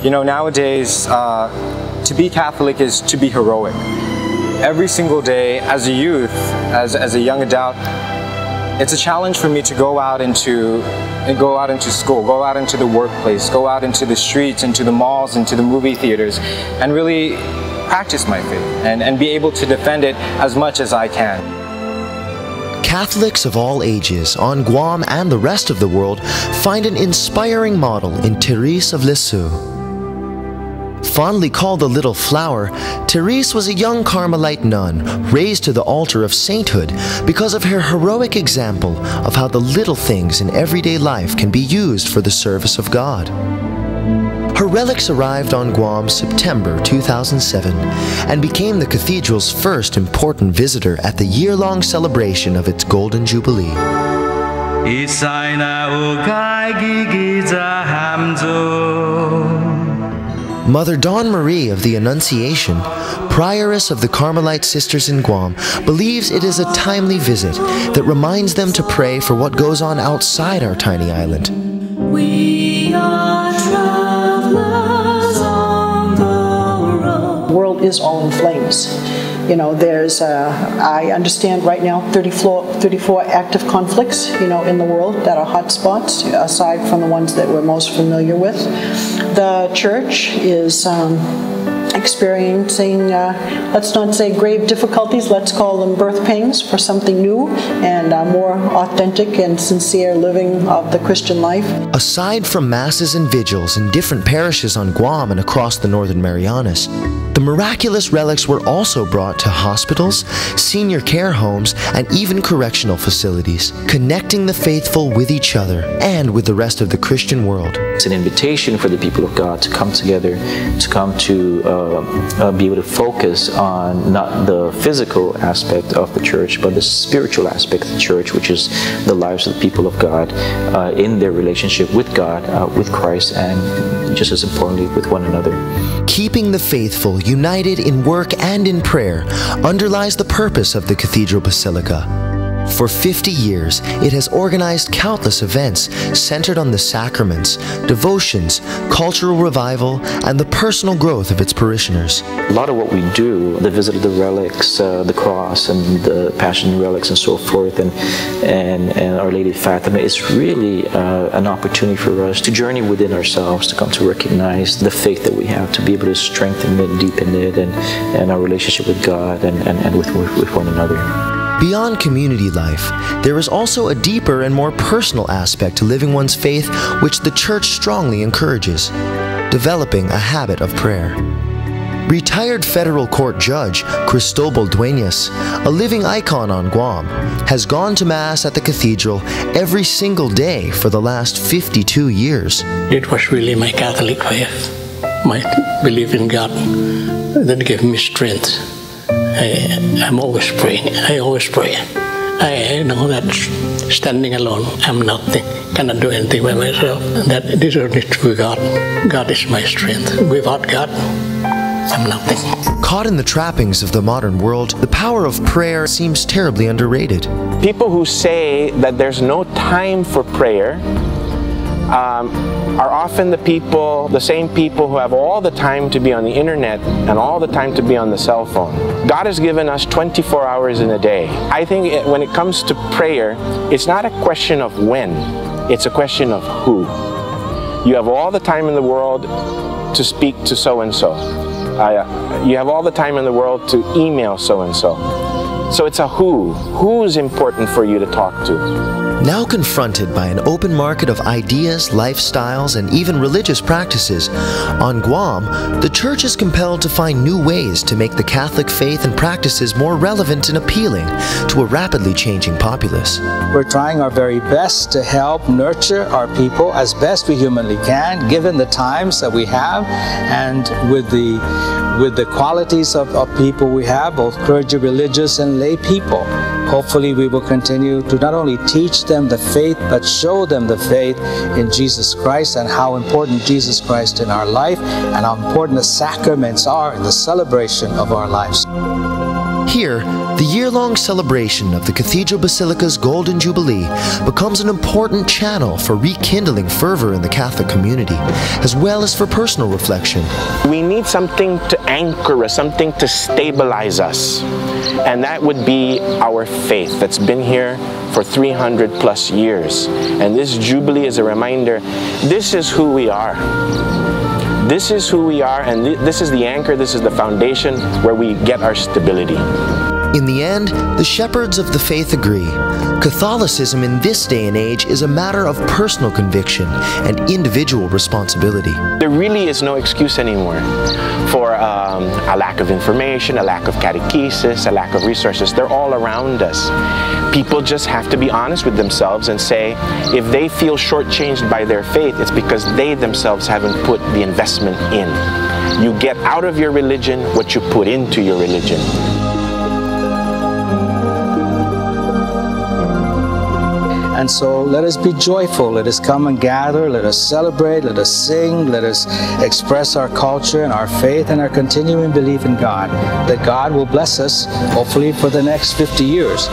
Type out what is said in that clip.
You know, nowadays, to be Catholic is to be heroic. Every single day, as a youth, as a young adult, it's a challenge for me to go out into school, go out into the workplace, go out into the streets, into the malls, into the movie theaters, and really practice my faith and be able to defend it as much as I can. Catholics of all ages on Guam and the rest of the world find an inspiring model in Therese of Lisieux. Fondly called the Little Flower, Therese was a young Carmelite nun raised to the altar of sainthood because of her heroic example of how the little things in everyday life can be used for the service of God. Her relics arrived on Guam September 2007 and became the cathedral's first important visitor at the year-long celebration of its Golden Jubilee. Mother Dawn Marie of the Annunciation, prioress of the Carmelite Sisters in Guam, believes it is a timely visit that reminds them to pray for what goes on outside our tiny island. We are travelers on the road. The world is all in flames. You know, there's, I understand right now, 34 active conflicts, you know, in the world that are hot spots, aside from the ones that we're most familiar with. The church is experiencing, let's not say grave difficulties, let's call them birth pains for something new and more authentic and sincere living of the Christian life. Aside from masses and vigils in different parishes on Guam and across the Northern Marianas, the miraculous relics were also brought to hospitals, senior care homes, and even correctional facilities, connecting the faithful with each other and with the rest of the Christian world. It's an invitation for the people of God to come together, to come to be able to focus on not the physical aspect of the church, but the spiritual aspect of the church, which is the lives of the people of God in their relationship with God, with Christ, and just as importantly, with one another. Keeping the faithful united in work and in prayer underlies the purpose of the Cathedral Basilica. For 50 years, it has organized countless events centered on the sacraments, devotions, cultural revival, and the personal growth of its parishioners. A lot of what we do, the visit of the relics, the cross and the Passion relics and so forth, and Our Lady of Fatima, is really an opportunity for us to journey within ourselves, to come to recognize the faith that we have, to be able to strengthen it, deepen it, and our relationship with God and with one another. Beyond community life, there is also a deeper and more personal aspect to living one's faith which the Church strongly encourages: developing a habit of prayer. Retired federal court judge Cristobal Duenas, a living icon on Guam, has gone to Mass at the cathedral every single day for the last 52 years. It was really my Catholic faith, my belief in God, that gave me strength. I'm always praying. I always pray. I know that standing alone, I'm nothing. Cannot do anything by myself. And that this is only through God. God is my strength. Without God, I'm nothing. Caught in the trappings of the modern world, the power of prayer seems terribly underrated. People who say that there's no time for prayer are often the same people who have all the time to be on the internet and all the time to be on the cell phone. God has given us 24 hours in a day. I think when it comes to prayer, it's not a question of when, it's a question of who. You have all the time in the world to speak to so-and-so. You have all the time in the world to email so-and-so. So it's a who. Who's important for you to talk to? Now confronted by an open market of ideas, lifestyles, and even religious practices, on Guam, the Church is compelled to find new ways to make the Catholic faith and practices more relevant and appealing to a rapidly changing populace. We're trying our very best to help nurture our people as best we humanly can, given the times that we have, and with the qualities of people we have, both clergy, religious, and lay people. Hopefully we will continue to not only teach them the faith, but show them the faith in Jesus Christ and how important Jesus Christ in our life and how important the sacraments are in the celebration of our lives. Here, The year-long celebration of the Cathedral Basilica's Golden Jubilee becomes an important channel for rekindling fervor in the Catholic community, as well as for personal reflection. We need something to anchor us, something to stabilize us, and that would be our faith that's been here for 300 plus years. And this Jubilee is a reminder, this is who we are. This is who we are, and this is the anchor, this is the foundation where we get our stability. In the end, the shepherds of the faith agree. Catholicism in this day and age is a matter of personal conviction and individual responsibility. There really is no excuse anymore for a lack of information, a lack of catechesis, a lack of resources. They're all around us. People just have to be honest with themselves and say, if they feel shortchanged by their faith, it's because they themselves haven't put the investment in. You get out of your religion what you put into your religion. And so let us be joyful, let us come and gather, let us celebrate, let us sing, let us express our culture and our faith and our continuing belief in God, that God will bless us, hopefully for the next 50 years.